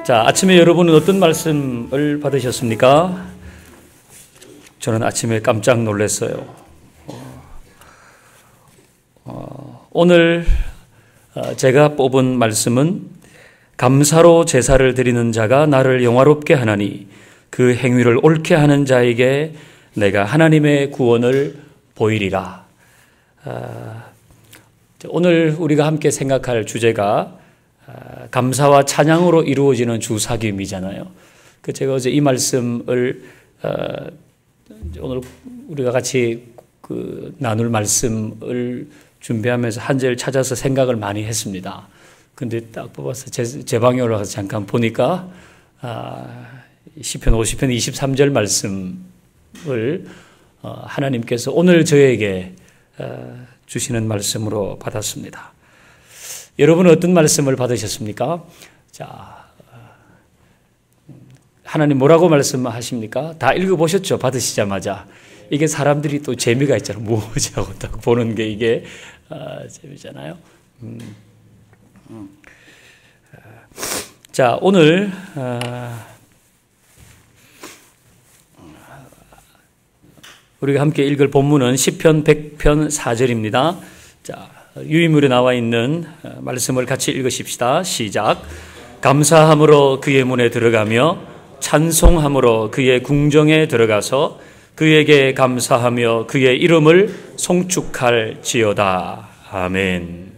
자, 아침에 여러분은 어떤 말씀을 받으셨습니까? 저는 아침에 깜짝 놀랐어요. 오늘 제가 뽑은 말씀은 감사로 제사를 드리는 자가 나를 영화롭게 하나니 그 행위를 옳게 하는 자에게 내가 하나님의 구원을 보이리라. 오늘 우리가 함께 생각할 주제가 감사와 찬양으로 이루어지는 주사김이잖아요. 제가 어제 이 말씀을 오늘 우리가 같이 나눌 말씀을 준비하면서 한 절 찾아서 생각을 많이 했습니다. 근데 딱 뽑아서 제 방에 올라가서 잠깐 보니까 시편 50편 23절 말씀을 하나님께서 오늘 저에게 주시는 말씀으로 받았습니다. 여러분은 어떤 말씀을 받으셨습니까? 자, 하나님 뭐라고 말씀하십니까? 다 읽어보셨죠? 받으시자마자. 이게 사람들이 또 재미가 있잖아요. 뭐지 하고 딱 보는 게 이게 재미잖아요. 자, 오늘 우리가 함께 읽을 본문은 시편 100편 4절입니다. 자, 유인물에 나와 있는 말씀을 같이 읽으십시다. 시작. 감사함으로 그의 문에 들어가며 찬송함으로 그의 궁정에 들어가서 그에게 감사하며 그의 이름을 송축할지어다. 아멘.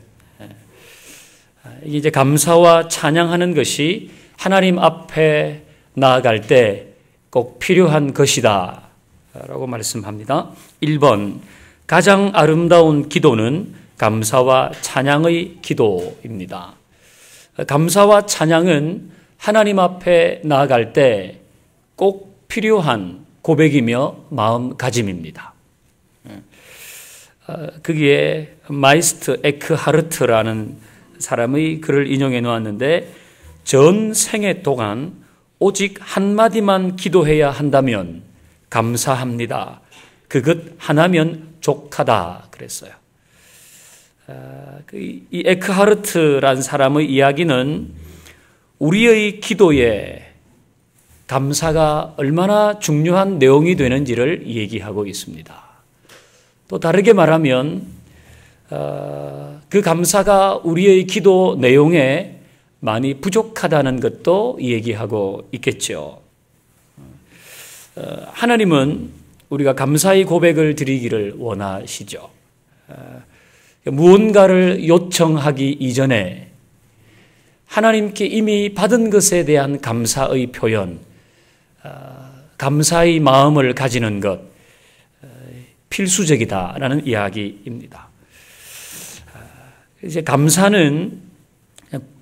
이제 감사와 찬양하는 것이 하나님 앞에 나아갈 때 꼭 필요한 것이다 라고 말씀합니다. 1번, 가장 아름다운 기도는 감사와 찬양의 기도입니다. 감사와 찬양은 하나님 앞에 나아갈 때 꼭 필요한 고백이며 마음가짐입니다. 거기에 마이스트 에크하르트라는 사람의 글을 인용해 놓았는데, 전 생애 동안 오직 한마디만 기도해야 한다면 감사합니다. 그것 하나면 족하다 그랬어요. 이 에크하르트라는 사람의 이야기는 우리의 기도에 감사가 얼마나 중요한 내용이 되는지를 얘기하고 있습니다. 또 다르게 말하면 그 감사가 우리의 기도 내용에 많이 부족하다는 것도 얘기하고 있겠죠. 하나님은 우리가 감사의 고백을 드리기를 원하시죠. 무언가를 요청하기 이전에 하나님께 이미 받은 것에 대한 감사의 표현, 감사의 마음을 가지는 것, 필수적이다라는 이야기입니다. 이제 감사는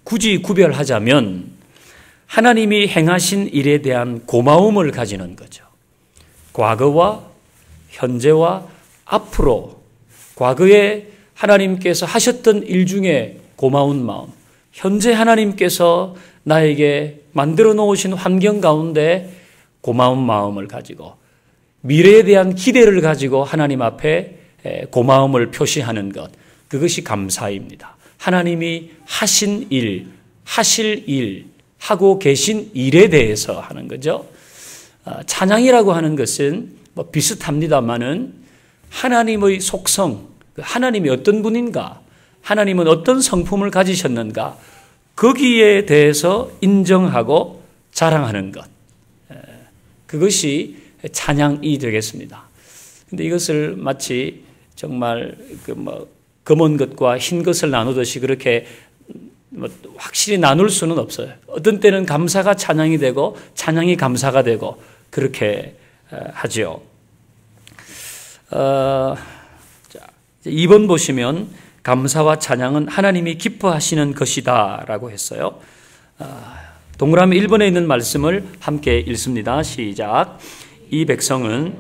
굳이 구별하자면 하나님이 행하신 일에 대한 고마움을 가지는 거죠. 과거와 현재와 앞으로, 과거에 하나님께서 하셨던 일 중에 고마운 마음, 현재 하나님께서 나에게 만들어 놓으신 환경 가운데 고마운 마음을 가지고, 미래에 대한 기대를 가지고 하나님 앞에 고마움을 표시하는 것, 그것이 감사입니다. 하나님이 하신 일, 하실 일, 하고 계신 일에 대해서 하는 거죠. 찬양이라고 하는 것은 비슷합니다만은 하나님의 속성, 하나님이 어떤 분인가, 하나님은 어떤 성품을 가지셨는가, 거기에 대해서 인정하고 자랑하는 것, 그것이 찬양이 되겠습니다. 근데 이것을 마치 정말 검은 것과 흰 것을 나누듯이 그렇게 확실히 나눌 수는 없어요. 어떤 때는 감사가 찬양이 되고 찬양이 감사가 되고 그렇게 하죠. 2번 보시면 감사와 찬양은 하나님이 기뻐하시는 것이다 라고 했어요. 동그라미 1번에 있는 말씀을 함께 읽습니다. 시작. 이 백성은,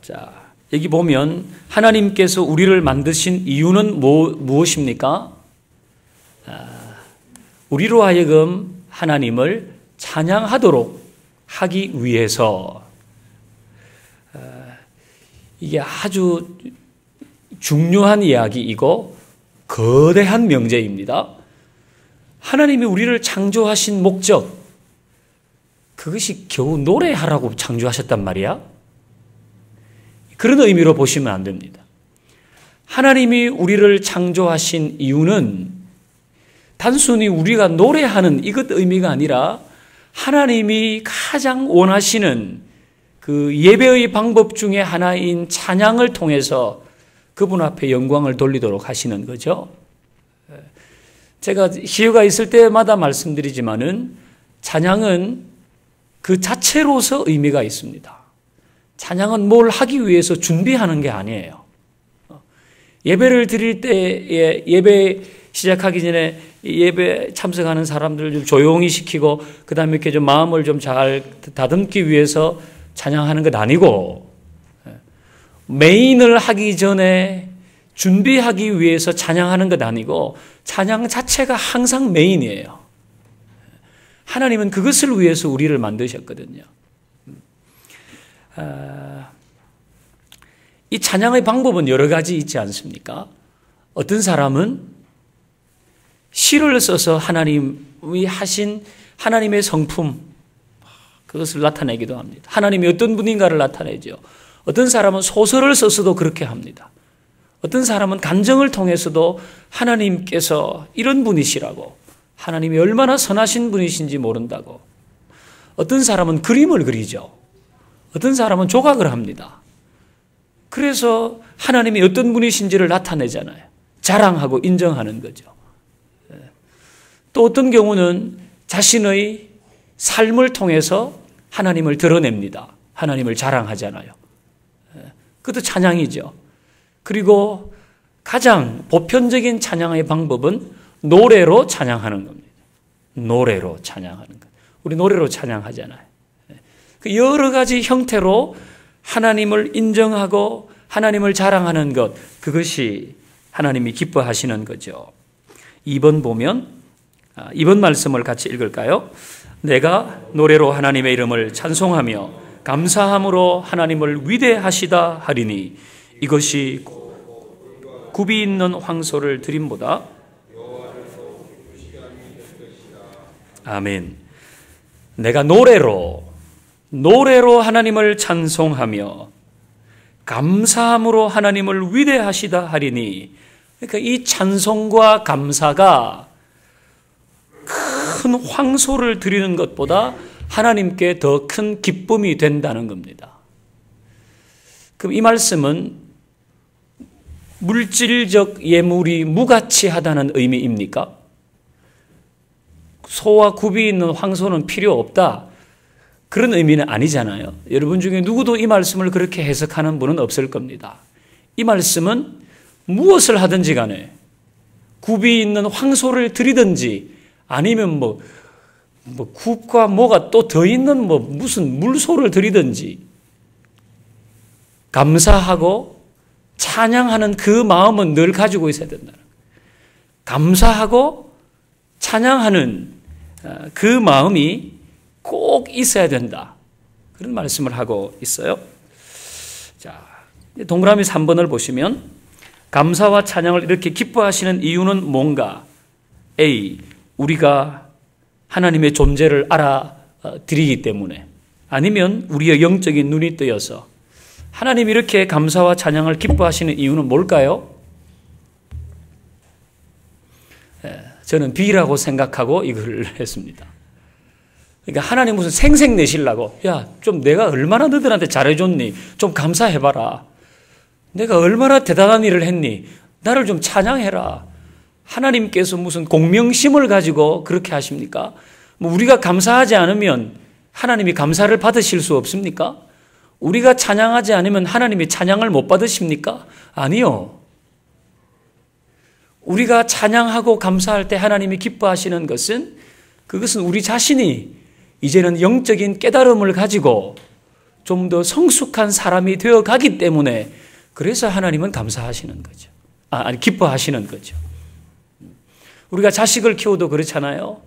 자, 여기 보면 하나님께서 우리를 만드신 이유는 무엇입니까? 우리로 하여금 하나님을 찬양하도록 하기 위해서. 이게 아주 중요한 이야기이고 거대한 명제입니다. 하나님이 우리를 창조하신 목적, 그것이 겨우 노래하라고 창조하셨단 말이야? 그런 의미로 보시면 안 됩니다. 하나님이 우리를 창조하신 이유는 단순히 우리가 노래하는 이것 의미가 아니라 하나님이 가장 원하시는 그 예배의 방법 중에 하나인 찬양을 통해서 그분 앞에 영광을 돌리도록 하시는 거죠. 제가 기회가 있을 때마다 말씀드리지만은 찬양은 그 자체로서 의미가 있습니다. 찬양은 뭘 하기 위해서 준비하는 게 아니에요. 예배를 드릴 때에 예배 시작하기 전에 예배 참석하는 사람들을 좀 조용히 시키고 그 다음에 이렇게 좀 마음을 좀 잘 다듬기 위해서 찬양하는 것 아니고 메인을 하기 전에 준비하기 위해서 찬양하는 것 아니고 찬양 자체가 항상 메인이에요. 하나님은 그것을 위해서 우리를 만드셨거든요. 이 찬양의 방법은 여러 가지 있지 않습니까? 어떤 사람은 시를 써서 하나님이 하신 하나님의 성품, 그것을 나타내기도 합니다. 하나님이 어떤 분인가를 나타내죠. 어떤 사람은 소설을 써서도 그렇게 합니다. 어떤 사람은 감정을 통해서도 하나님께서 이런 분이시라고, 하나님이 얼마나 선하신 분이신지 모른다고. 어떤 사람은 그림을 그리죠. 어떤 사람은 조각을 합니다. 그래서 하나님이 어떤 분이신지를 나타내잖아요. 자랑하고 인정하는 거죠. 또 어떤 경우는 자신의 삶을 통해서 하나님을 드러냅니다. 하나님을 자랑하잖아요. 그것도 찬양이죠. 그리고 가장 보편적인 찬양의 방법은 노래로 찬양하는 겁니다. 노래로 찬양하는 것. 우리 노래로 찬양하잖아요. 그 여러 가지 형태로 하나님을 인정하고 하나님을 자랑하는 것, 그것이 하나님이 기뻐하시는 거죠. 2번 보면 2번 말씀을 같이 읽을까요? 내가 노래로 하나님의 이름을 찬송하며 감사함으로 하나님을 위대하시다 하리니 이것이 굽이 있는 황소를 드림보다. 아멘. 내가 노래로 하나님을 찬송하며 감사함으로 하나님을 위대하시다 하리니, 그러니까 이 찬송과 감사가 큰 황소를 드리는 것보다 하나님께 더 큰 기쁨이 된다는 겁니다. 그럼 이 말씀은 물질적 예물이 무가치하다는 의미입니까? 소와 굽이 있는 황소는 필요 없다, 그런 의미는 아니잖아요. 여러분 중에 누구도 이 말씀을 그렇게 해석하는 분은 없을 겁니다. 이 말씀은 무엇을 하든지 간에 굽이 있는 황소를 드리든지 아니면 뭐 굽과 뭐가 또 더 있는 무슨 물소를 드리든지 감사하고 찬양하는 그 마음은 늘 가지고 있어야 된다. 감사하고 찬양하는 그 마음이 꼭 있어야 된다, 그런 말씀을 하고 있어요. 자, 동그라미 3번을 보시면 감사와 찬양을 이렇게 기뻐하시는 이유는 뭔가? A. 우리가 하나님의 존재를 알아드리기 때문에, 아니면 우리의 영적인 눈이 뜨여서. 하나님이 이렇게 감사와 찬양을 기뻐하시는 이유는 뭘까요? 저는 B라고 생각하고 이걸 했습니다. 그러니까 하나님 무슨 생색 내시려고, 야, 좀 내가 얼마나 너희들한테 잘해줬니? 좀 감사해봐라. 내가 얼마나 대단한 일을 했니? 나를 좀 찬양해라. 하나님께서 무슨 공명심을 가지고 그렇게 하십니까? 뭐 우리가 감사하지 않으면 하나님이 감사를 받으실 수 없습니까? 우리가 찬양하지 않으면 하나님이 찬양을 못 받으십니까? 아니요. 우리가 찬양하고 감사할 때 하나님이 기뻐하시는 것은, 그것은 우리 자신이 이제는 영적인 깨달음을 가지고 좀 더 성숙한 사람이 되어 가기 때문에, 그래서 하나님은 감사하시는 거죠. 아니, 기뻐하시는 거죠. 우리가 자식을 키워도 그렇잖아요.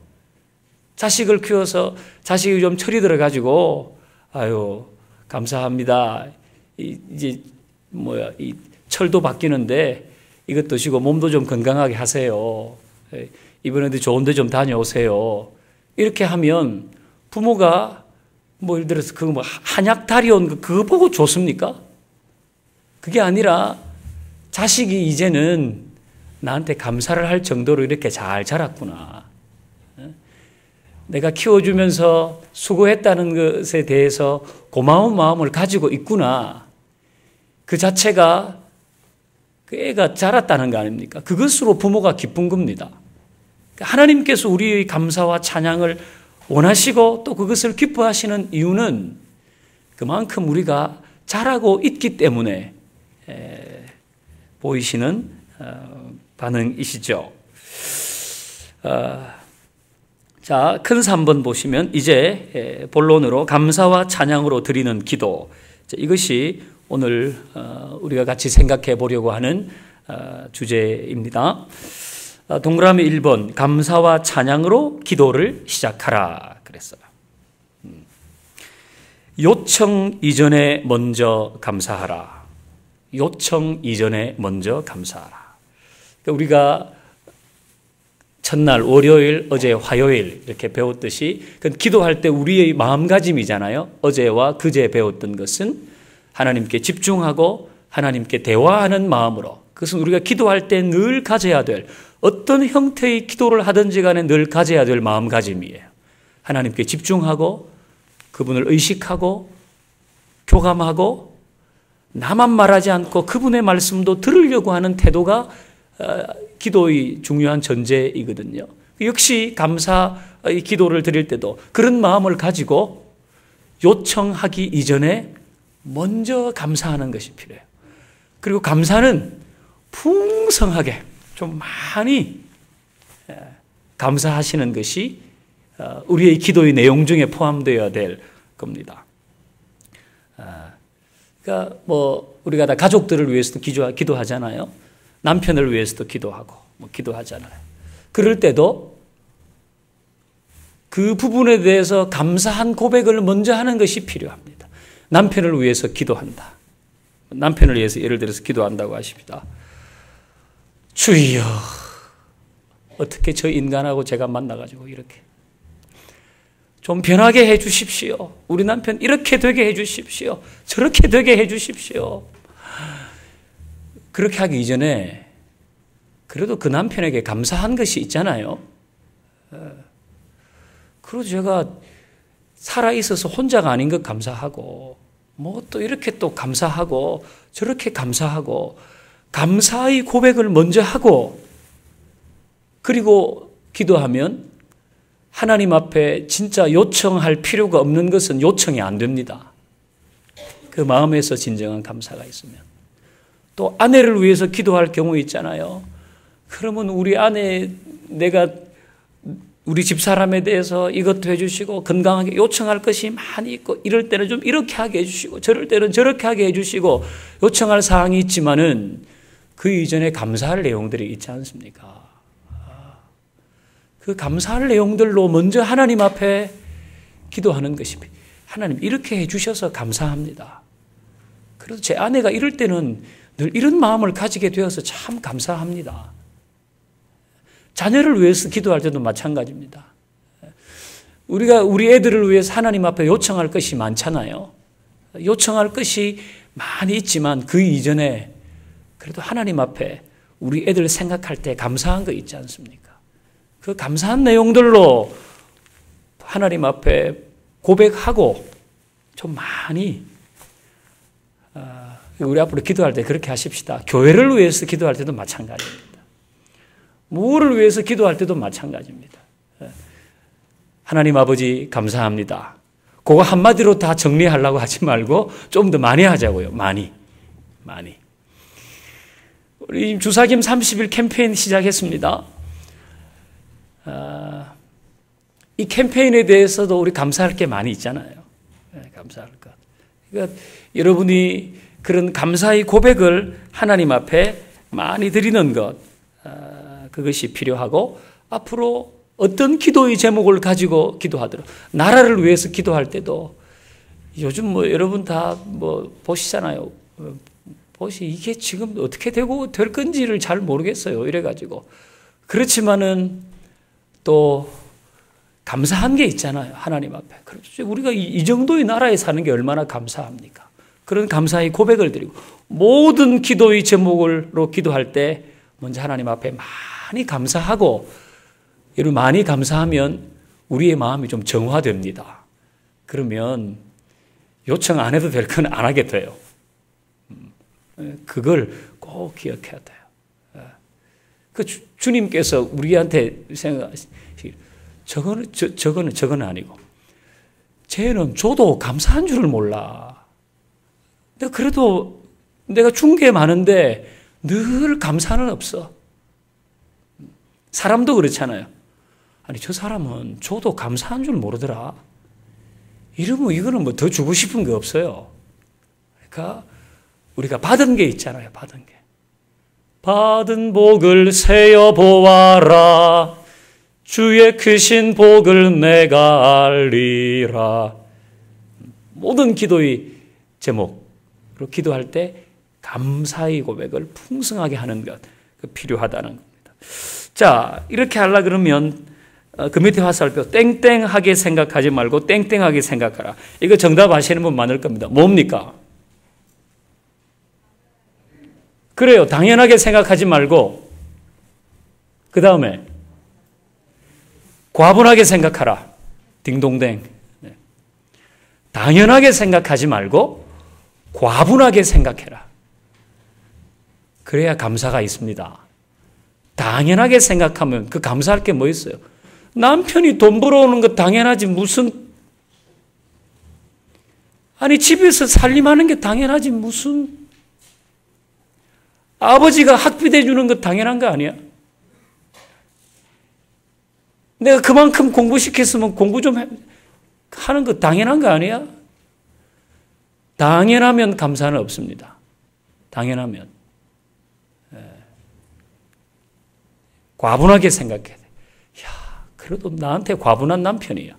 자식을 키워서 자식이 좀 철이 들어가지고, 아유, 감사합니다. 이 철도 바뀌는데 이것 드시고 몸도 좀 건강하게 하세요. 이번에도 좋은 데 좀 다녀오세요. 이렇게 하면 부모가 뭐 예를 들어서 그 뭐 한약 다리온 그거 보고 좋습니까? 그게 아니라 자식이 이제는 나한테 감사를 할 정도로 이렇게 잘 자랐구나. 내가 키워주면서 수고했다는 것에 대해서 고마운 마음을 가지고 있구나. 그 자체가 그 애가 자랐다는 거 아닙니까? 그것으로 부모가 기쁜 겁니다. 하나님께서 우리의 감사와 찬양을 원하시고 또 그것을 기뻐하시는 이유는 그만큼 우리가 자라고 있기 때문에 보이시는 반응이시죠. 자, 큰 3번 보시면 이제 본론으로 감사와 찬양으로 드리는 기도. 이것이 오늘 우리가 같이 생각해 보려고 하는 주제입니다. 동그라미 1번, 감사와 찬양으로 기도를 시작하라 그랬어요. 요청 이전에 먼저 감사하라. 요청 이전에 먼저 감사하라. 우리가 첫날 월요일, 어제 화요일 이렇게 배웠듯이 그건 기도할 때 우리의 마음가짐이잖아요. 어제와 그제 배웠던 것은 하나님께 집중하고 하나님께 대화하는 마음으로, 그것은 우리가 기도할 때 늘 가져야 될, 어떤 형태의 기도를 하든지 간에 늘 가져야 될 마음가짐이에요. 하나님께 집중하고 그분을 의식하고 교감하고 나만 말하지 않고 그분의 말씀도 들으려고 하는 태도가 기도의 중요한 전제이거든요. 역시 감사의 기도를 드릴 때도 그런 마음을 가지고 요청하기 이전에 먼저 감사하는 것이 필요해요. 그리고 감사는 풍성하게 좀 많이 감사하시는 것이 우리의 기도의 내용 중에 포함되어야 될 겁니다. 그러니까 뭐 우리가 다 가족들을 위해서도 기도하잖아요. 남편을 위해서도 기도하고 뭐 기도하잖아요. 그럴 때도 그 부분에 대해서 감사한 고백을 먼저 하는 것이 필요합니다. 남편을 위해서 기도한다. 남편을 위해서 예를 들어서 기도한다고 하십니다. 주여, 어떻게 저 인간하고 제가 만나가지고 이렇게 좀 변하게 해 주십시오. 우리 남편 이렇게 되게 해 주십시오. 저렇게 되게 해 주십시오. 그렇게 하기 이전에 그래도 그 남편에게 감사한 것이 있잖아요. 그리고 제가 살아있어서 혼자가 아닌 것 감사하고 뭐 또 이렇게 또 감사하고 저렇게 감사하고 감사의 고백을 먼저 하고 그리고 기도하면 하나님 앞에 진짜 요청할 필요가 없는 것은 요청이 안 됩니다. 그 마음에서 진정한 감사가 있으면. 또 아내를 위해서 기도할 경우 있잖아요. 그러면 우리 아내, 내가 우리 집사람에 대해서 이것도 해주시고 건강하게 요청할 것이 많이 있고 이럴 때는 좀 이렇게 하게 해주시고 저럴 때는 저렇게 하게 해주시고 요청할 사항이 있지만은 그 이전에 감사할 내용들이 있지 않습니까? 그 감사할 내용들로 먼저 하나님 앞에 기도하는 것이, 하나님 이렇게 해주셔서 감사합니다. 그래서 제 아내가 이럴 때는 늘 이런 마음을 가지게 되어서 참 감사합니다. 자녀를 위해서 기도할 때도 마찬가지입니다. 우리가 우리 애들을 위해서 하나님 앞에 요청할 것이 많잖아요. 요청할 것이 많이 있지만 그 이전에 그래도 하나님 앞에 우리 애들 생각할 때 감사한 거 있지 않습니까? 그 감사한 내용들로 하나님 앞에 고백하고 좀 많이 우리 앞으로 기도할 때 그렇게 하십시다. 교회를 위해서 기도할 때도 마찬가지입니다. 무엇을 위해서 기도할 때도 마찬가지입니다. 하나님 아버지 감사합니다. 그거 한마디로 다 정리하려고 하지 말고 좀 더 많이 하자고요. 많이. 우리 주사김 30일 캠페인 시작했습니다. 이 캠페인에 대해서도 우리 감사할 게 많이 있잖아요. 감사할 것. 그러니까 여러분이 그런 감사의 고백을 하나님 앞에 많이 드리는 것, 그것이 필요하고 앞으로 어떤 기도의 제목을 가지고 기도하더라도 나라를 위해서 기도할 때도 요즘 뭐 여러분 다 뭐 보시잖아요. 이게 지금 어떻게 되고 될 건지를 잘 모르겠어요. 이래가지고. 그렇지만은 또 감사한 게 있잖아요. 하나님 앞에. 그렇죠. 우리가 이 정도의 나라에 사는 게 얼마나 감사합니까? 그런 감사의 고백을 드리고 모든 기도의 제목으로 기도할 때 먼저 하나님 앞에 많이 감사하고 여러분 많이 감사하면 우리의 마음이 좀 정화됩니다. 그러면 요청 안 해도 될 건 안 하게 돼요. 그걸 꼭 기억해야 돼요. 그 주님께서 우리한테 생각하시길 저거는 아니고 쟤는 줘도 감사한 줄을 몰라. 그래도 내가 준 게 많은데 늘 감사는 없어. 사람도 그렇잖아요. 아니 저 사람은 줘도 감사한 줄 모르더라. 이러면 이거는 뭐 더 주고 싶은 게 없어요. 그러니까 우리가 받은 게 있잖아요. 받은 게. 받은 복을 세어 보아라. 주의 크신 복을 내가 알리라. 모든 기도의 제목으로 기도할 때 감사의 고백을 풍성하게 하는 것 필요하다는 겁니다. 자, 이렇게 하려 그러면 그 밑에 화살표 땡땡하게 생각하지 말고 땡땡하게 생각하라. 이거 정답 아시는 분 많을 겁니다. 뭡니까? 그래요. 당연하게 생각하지 말고 그 다음에 과분하게 생각하라. 딩동댕. 네. 당연하게 생각하지 말고 과분하게 생각해라. 그래야 감사가 있습니다. 당연하게 생각하면 그 감사할 게 뭐 있어요? 남편이 돈 벌어오는 거 당연하지 무슨 아니 집에서 살림하는 게 당연하지 무슨 아버지가 학비 대주는 거 당연한 거 아니야? 내가 그만큼 공부시켰으면 공부 좀 하는 거 당연한 거 아니야? 당연하면 감사는 없습니다. 당연하면. 과분하게 생각해야 돼. 야, 그래도 나한테 과분한 남편이야.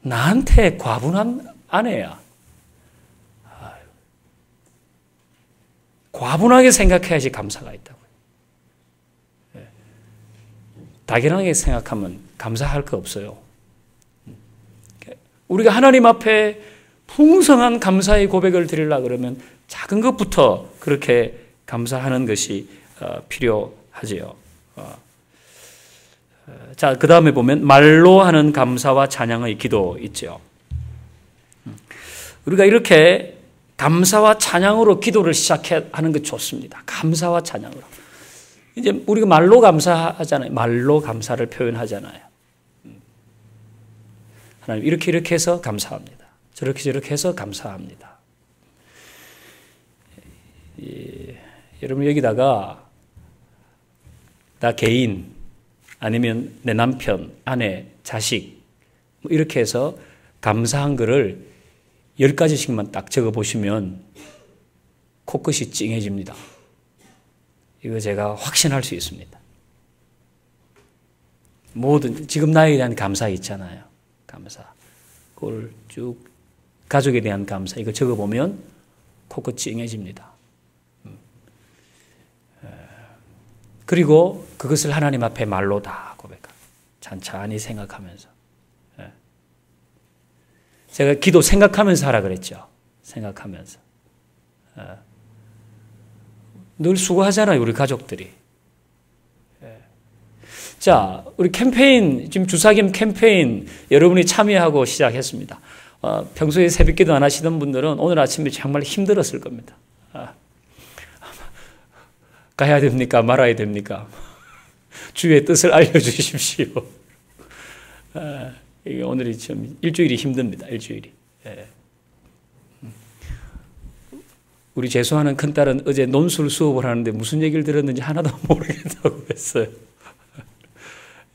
나한테 과분한 아내야. 과분하게 생각해야지 감사가 있다고요. 당연하게 생각하면 감사할 거 없어요. 우리가 하나님 앞에 풍성한 감사의 고백을 드리려고 그러면 작은 것부터 그렇게 감사하는 것이 필요하지요. 자, 그 다음에 보면 말로 하는 감사와 찬양의 기도 있죠. 우리가 이렇게 감사와 찬양으로 기도를 시작하는 거 좋습니다. 감사와 찬양으로. 이제 우리가 말로 감사하잖아요. 말로 감사를 표현하잖아요. 하나님 이렇게 해서 감사합니다. 저렇게 해서 감사합니다. 여러분 여기다가 나 개인 아니면 내 남편, 아내, 자식 뭐 이렇게 해서 감사한 거를 10가지씩만 딱 적어보시면 코끝이 찡해집니다. 이거 제가 확신할 수 있습니다. 모든 지금 나에 대한 감사 있잖아요. 감사. 그걸 쭉 가족에 대한 감사 이거 적어보면 코끝이 찡해집니다. 그리고 그것을 하나님 앞에 말로 다 고백하고 찬찬히 생각하면서 제가 기도 생각하면서 하라 그랬죠. 생각하면서 늘 수고하잖아요. 우리 가족들이. 자, 우리 캠페인 지금 주사김 캠페인 여러분이 참여하고 시작했습니다. 평소에 새벽기도 안 하시던 분들은 오늘 아침에 정말 힘들었을 겁니다. 가야 됩니까? 말아야 됩니까? 주의 뜻을 알려주십시오. 이게 오늘이 좀 일주일이 힘듭니다. 일주일이. 우리 재수하는 큰딸은 어제 논술 수업을 하는데 무슨 얘기를 들었는지 하나도 모르겠다고 했어요.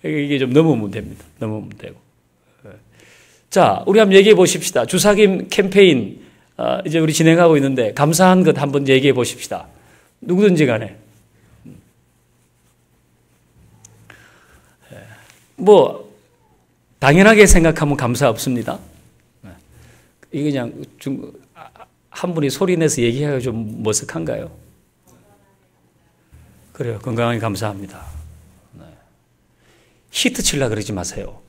이게 좀 넘으면 됩니다. 넘으면 되고. 자, 우리 한번 얘기해 보십시다. 주사김 캠페인 이제 우리 진행하고 있는데 감사한 것 한번 얘기해 보십시다. 누구든지 간에. 뭐 당연하게 생각하면 감사 없습니다. 이게 그냥 한 분이 소리 내서 얘기하기가 좀 머쓱한가요? 그래요. 건강하게 감사합니다. 네. 히트 칠라 그러지 마세요.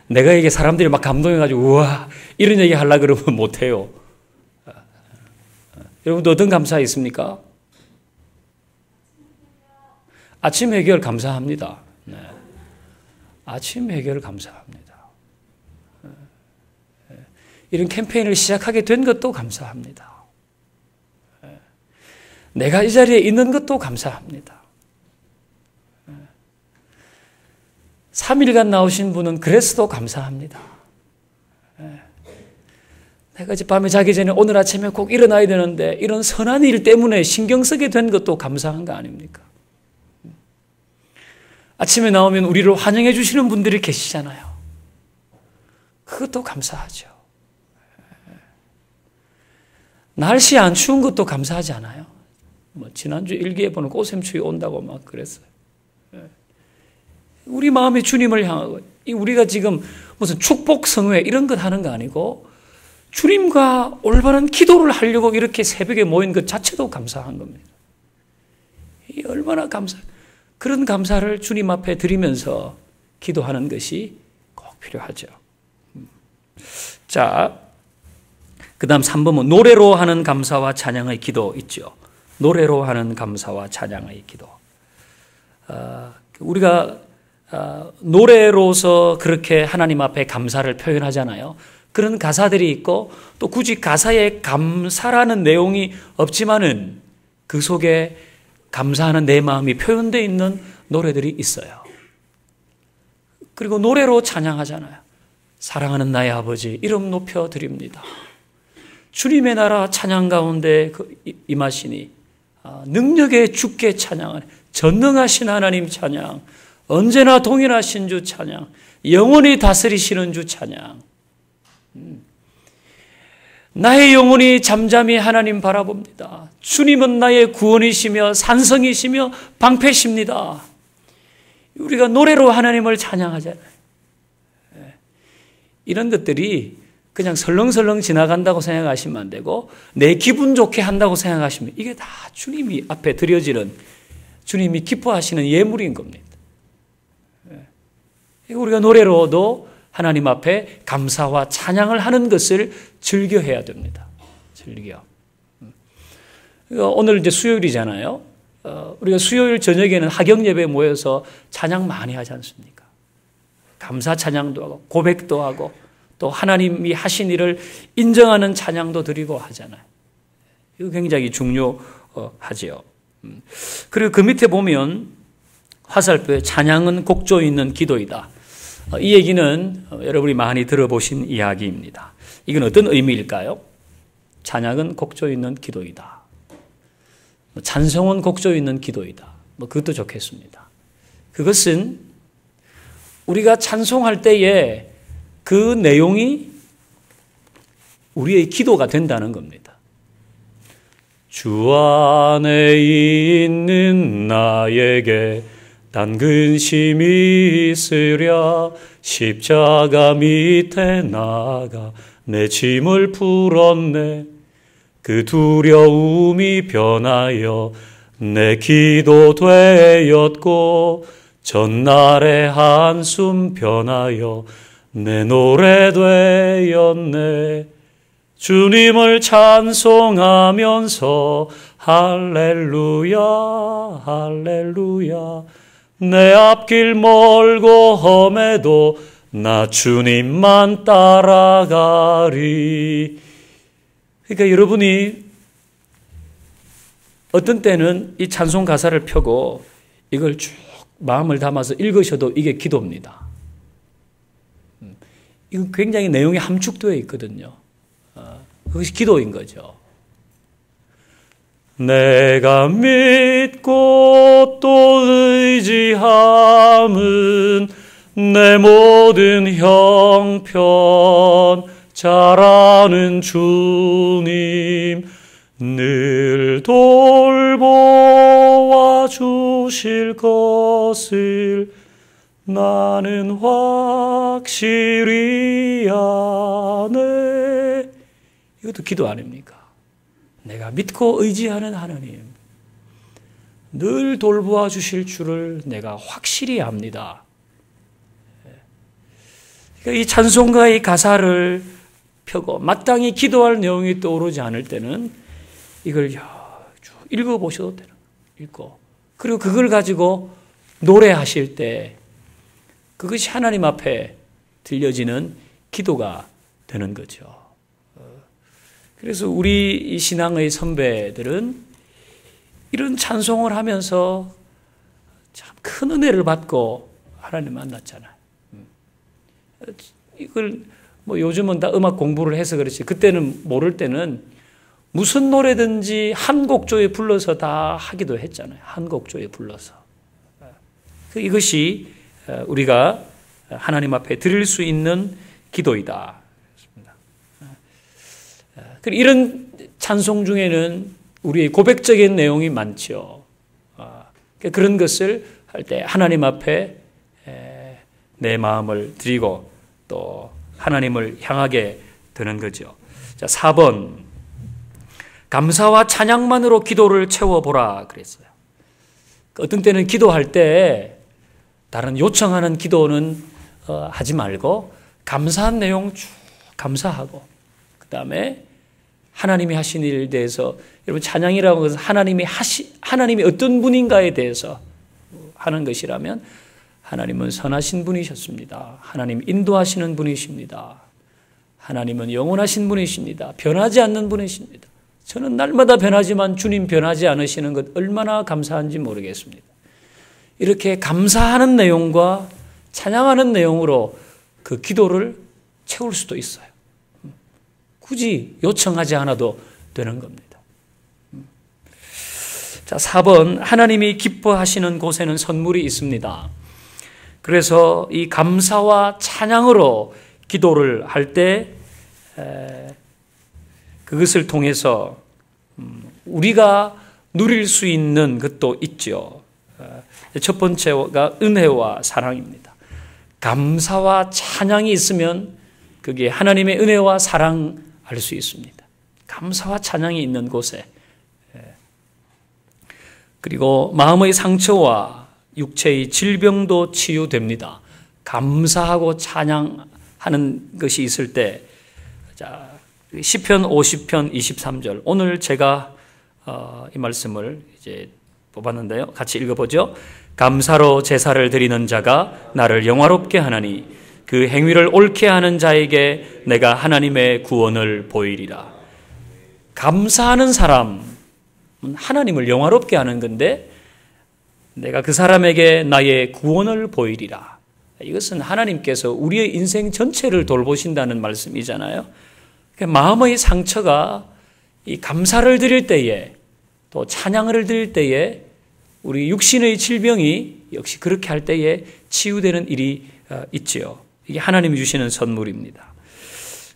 내가 이게 사람들이 막 감동해가지고 우와 이런 얘기 하려고 그러면 못해요. 여러분도 어떤 감사 있습니까? 아침 해결 감사합니다. 네. 아침 해결 감사합니다. 이런 캠페인을 시작하게 된 것도 감사합니다. 내가 이 자리에 있는 것도 감사합니다. 3일간 나오신 분은 그래서도 감사합니다. 내가 이제 밤에 자기 전에 오늘 아침에 꼭 일어나야 되는데 이런 선한 일 때문에 신경 쓰게 된 것도 감사한 거 아닙니까? 아침에 나오면 우리를 환영해 주시는 분들이 계시잖아요. 그것도 감사하죠. 날씨 안 추운 것도 감사하지 않아요? 지난주 일기에 보는 꽃샘추위 온다고 막 그랬어요. 우리 마음이 주님을 향하고, 우리가 지금 무슨 축복 성회 이런 것 하는 거 아니고 주님과 올바른 기도를 하려고 이렇게 새벽에 모인 것 자체도 감사한 겁니다. 이 얼마나 그런 감사를 주님 앞에 드리면서 기도하는 것이 꼭 필요하죠. 자, 그 다음 3번은 노래로 하는 감사와 찬양의 기도 있죠. 노래로 하는 감사와 찬양의 기도. 우리가 노래로서 그렇게 하나님 앞에 감사를 표현하잖아요. 그런 가사들이 있고 또 굳이 가사에 감사라는 내용이 없지만은 그 속에 감사하는 내 마음이 표현되어 있는 노래들이 있어요. 그리고 노래로 찬양하잖아요. 사랑하는 나의 아버지 이름 높여 드립니다. 주님의 나라 찬양 가운데 임하시니 능력의 주께 찬양하네. 전능하신 하나님 찬양, 언제나 동일하신 주 찬양, 영원히 다스리시는 주 찬양. 나의 영혼이 잠잠히 하나님 바라봅니다. 주님은 나의 구원이시며 산성이시며 방패십니다. 우리가 노래로 하나님을 찬양하잖아요. 이런 것들이 그냥 설렁설렁 지나간다고 생각하시면 안 되고 내 기분 좋게 한다고 생각하시면 이게 다 주님이 앞에 드려지는, 주님이 기뻐하시는 예물인 겁니다. 우리가 노래로도 하나님 앞에 감사와 찬양을 하는 것을 즐겨해야 됩니다. 즐겨. 오늘 이제 수요일이잖아요. 우리가 수요일 저녁에는 하경 예배에 모여서 찬양 많이 하지 않습니까? 감사 찬양도 하고 고백도 하고 또 하나님이 하신 일을 인정하는 찬양도 드리고 하잖아요. 이거 굉장히 중요하지요. 그리고 그 밑에 보면 화살표에 찬양은 곡조 있는 기도이다. 이 얘기는 여러분이 많이 들어보신 이야기입니다. 이건 어떤 의미일까요? 찬양은 곡조 있는 기도이다. 찬송은 곡조 있는 기도이다. 그것도 좋겠습니다. 그것은 우리가 찬송할 때에 그 내용이 우리의 기도가 된다는 겁니다. 주 안에 있는 나에게 단 근심이 있으랴 십자가 밑에 나가 내 짐을 풀었네. 그 두려움이 변하여 내 기도 되었고 전날의 한숨 변하여 내 노래 되었네. 주님을 찬송하면서 할렐루야 할렐루야 내 앞길 멀고 험해도 나 주님만 따라가리. 그러니까 여러분이 어떤 때는 이 찬송 가사를 펴고 이걸 쭉 마음을 담아서 읽으셔도 이게 기도입니다. 이건 굉장히 내용이 함축되어 있거든요. 그것이 기도인 거죠. 내가 믿고 또 의지함은 내 모든 형편 잘 아는 주님 늘 돌보아 주실 것을 나는 확실히 아네. 이것도 기도 아닙니까? 내가 믿고 의지하는 하나님, 늘 돌보아 주실 줄을 내가 확실히 압니다. 이 찬송가의 가사를 펴고 마땅히 기도할 내용이 떠오르지 않을 때는 이걸 쭉 읽어보셔도 되는 거예요. 읽고 그리고 그걸 가지고 노래하실 때 그것이 하나님 앞에 들려지는 기도가 되는 거죠. 그래서 우리 이 신앙의 선배들은 이런 찬송을 하면서 참 큰 은혜를 받고 하나님 만났잖아요. 이걸 뭐 요즘은 다 음악 공부를 해서 그렇지 그때는 모를 때는 무슨 노래든지 한 곡조에 불러서 다 하기도 했잖아요. 한 곡조에 불러서. 이것이 우리가 하나님 앞에 드릴 수 있는 기도이다. 이런 찬송 중에는 우리의 고백적인 내용이 많죠. 그런 것을 할 때 하나님 앞에 내 마음을 드리고 또 하나님을 향하게 되는 거죠. 자, 4번. 감사와 찬양만으로 기도를 채워보라 그랬어요. 어떤 때는 기도할 때 다른 요청하는 기도는 하지 말고 감사한 내용 쭉 감사하고 그 다음에 하나님이 하신 일에 대해서 여러분 찬양이라고 해서 하나님이 어떤 분인가에 대해서 하는 것이라면 하나님은 선하신 분이셨습니다. 하나님 인도하시는 분이십니다. 하나님은 영원하신 분이십니다. 변하지 않는 분이십니다. 저는 날마다 변하지만 주님 변하지 않으시는 것 얼마나 감사한지 모르겠습니다. 이렇게 감사하는 내용과 찬양하는 내용으로 그 기도를 채울 수도 있어요. 굳이 요청하지 않아도 되는 겁니다. 자, 4번. 하나님이 기뻐하시는 곳에는 선물이 있습니다. 그래서 이 감사와 찬양으로 기도를 할 때 그것을 통해서 우리가 누릴 수 있는 것도 있죠. 첫 번째가 은혜와 사랑입니다. 감사와 찬양이 있으면 그게 하나님의 은혜와 사랑 알 수 있습니다. 감사와 찬양이 있는 곳에. 그리고 마음의 상처와 육체의 질병도 치유됩니다. 감사하고 찬양하는 것이 있을 때, 자, 시편 50편 23절. 오늘 제가 이 말씀을 이제 뽑았는데요. 같이 읽어보죠. 감사로 제사를 드리는 자가 나를 영화롭게 하나니 그 행위를 옳게 하는 자에게 내가 하나님의 구원을 보이리라. 감사하는 사람은 하나님을 영화롭게 하는 건데 내가 그 사람에게 나의 구원을 보이리라. 이것은 하나님께서 우리의 인생 전체를 돌보신다는 말씀이잖아요. 마음의 상처가 이 감사를 드릴 때에 또 찬양을 드릴 때에 우리 육신의 질병이 역시 그렇게 할 때에 치유되는 일이 있지요. 이게 하나님이 주시는 선물입니다.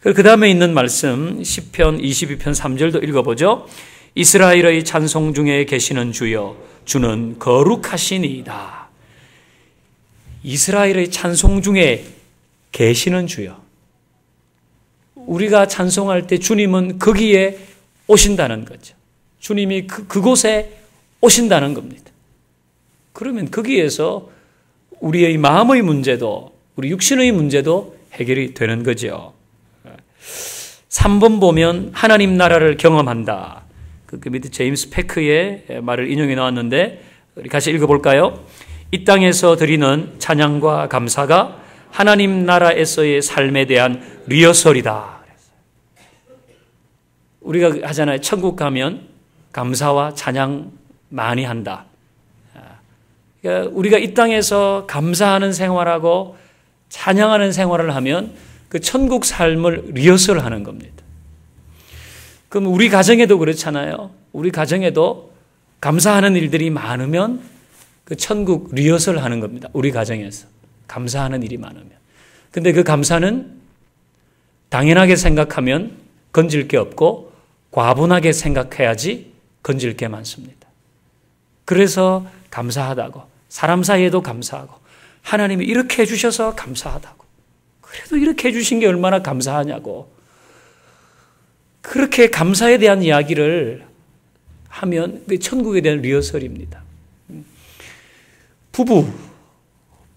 그 다음에 있는 말씀 시편 22편 3절도 읽어보죠. 이스라엘의 찬송 중에 계시는 주여 주는 거룩하시니이다. 이스라엘의 찬송 중에 계시는 주여. 우리가 찬송할 때 주님은 거기에 오신다는 거죠. 주님이 그곳에 오신다는 겁니다. 그러면 거기에서 우리의 마음의 문제도 우리 육신의 문제도 해결이 되는 거죠. 3번 보면 하나님 나라를 경험한다. 그 밑에 제임스 패크의 말을 인용해 나왔는데 우리 같이 읽어볼까요? 이 땅에서 드리는 찬양과 감사가 하나님 나라에서의 삶에 대한 리허설이다. 우리가 하잖아요. 천국 가면 감사와 찬양 많이 한다. 그러니까 우리가 이 땅에서 감사하는 생활하고 찬양하는 생활을 하면 그 천국 삶을 리허설하는 겁니다. 그럼 우리 가정에도 그렇잖아요. 우리 가정에도 감사하는 일들이 많으면 그 천국 리허설 하는 겁니다. 우리 가정에서 감사하는 일이 많으면. 근데 그 감사는 당연하게 생각하면 건질 게 없고 과분하게 생각해야지 건질 게 많습니다. 그래서 감사하다고 사람 사이에도 감사하고 하나님이 이렇게 해주셔서 감사하다고 그래도 이렇게 해주신 게 얼마나 감사하냐고 그렇게 감사에 대한 이야기를 하면 천국에 대한 리허설입니다.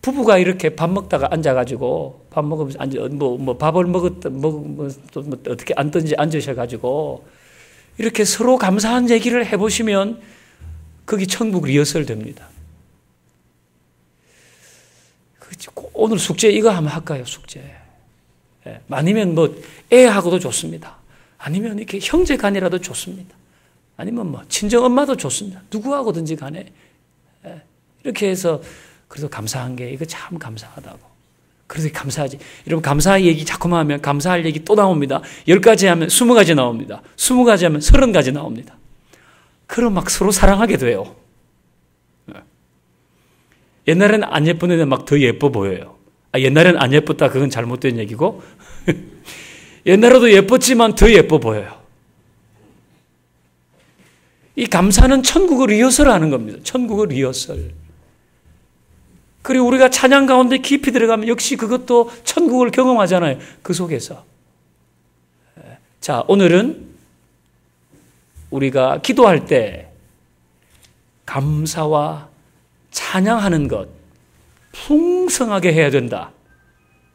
부부가 이렇게 밥 먹다가 앉아가지고 밥 먹으면서 밥을 어떻게 앉든지 앉으셔가지고 이렇게 서로 감사한 얘기를 해보시면 거기 천국 리허설 됩니다. 오늘 숙제 이거 한번 할까요? 숙제. 아니면 애하고도 좋습니다. 아니면 이렇게 형제간이라도 좋습니다. 아니면 친정 엄마도 좋습니다. 누구하고든지 간에. 이렇게 해서 그래도 감사한 게 이거 참 감사하다고. 그래서 감사하지. 여러분 감사 얘기 자꾸만 하면 감사할 얘기 또 나옵니다. 10가지 하면 20가지 나옵니다. 20가지 하면 30가지 나옵니다. 그럼 막 서로 사랑하게 돼요. 옛날에는 안 예쁜 애는 막 더 예뻐 보여요. 옛날에는 안 예뻤다 그건 잘못된 얘기고 옛날에도 예뻤지만 더 예뻐 보여요. 이 감사는 천국을 리허설하는 겁니다. 천국을 리허설. 그리고 우리가 찬양 가운데 깊이 들어가면 역시 그것도 천국을 경험하잖아요. 그 속에서. 자, 오늘은 우리가 기도할 때 감사와 찬양하는 것 풍성하게 해야 된다.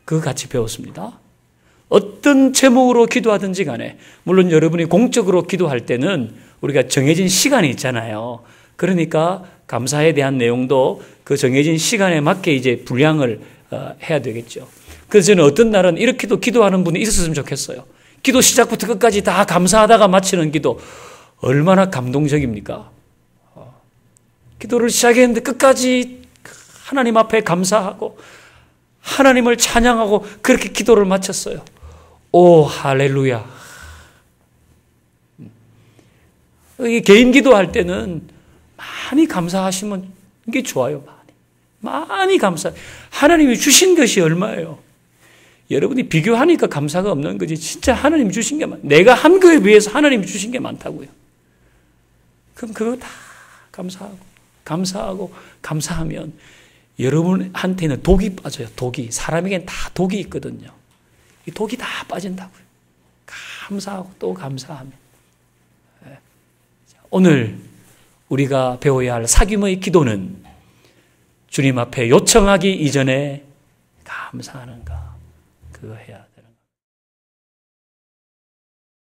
그거 같이 배웠습니다. 어떤 제목으로 기도하든지 간에 물론 여러분이 공적으로 기도할 때는 우리가 정해진 시간이 있잖아요. 그러니까 감사에 대한 내용도 그 정해진 시간에 맞게 이제 분량을 해야 되겠죠. 그래서 저는 어떤 날은 이렇게도 기도하는 분이 있었으면 좋겠어요. 기도 시작부터 끝까지 다 감사하다가 마치는 기도 얼마나 감동적입니까? 기도를 시작했는데 끝까지 하나님 앞에 감사하고 하나님을 찬양하고 그렇게 기도를 마쳤어요. 오 할렐루야. 개인 기도할 때는 많이 감사하시면 이게 좋아요. 많이 감사. 하나님이 주신 것이 얼마예요? 여러분이 비교하니까 감사가 없는 거지. 진짜 하나님이 주신 게 내가 한 거에 비해서 하나님이 주신 게 많다고요. 그럼 그거 다 감사하고 감사하면 여러분한테는 독이 빠져요. 독이. 사람에겐 다 독이 있거든요. 이 독이 다 빠진다고요. 감사하고 또 감사하면. 오늘 우리가 배워야 할 사귐의 기도는 주님 앞에 요청하기 이전에 감사하는가 그거 해야 돼.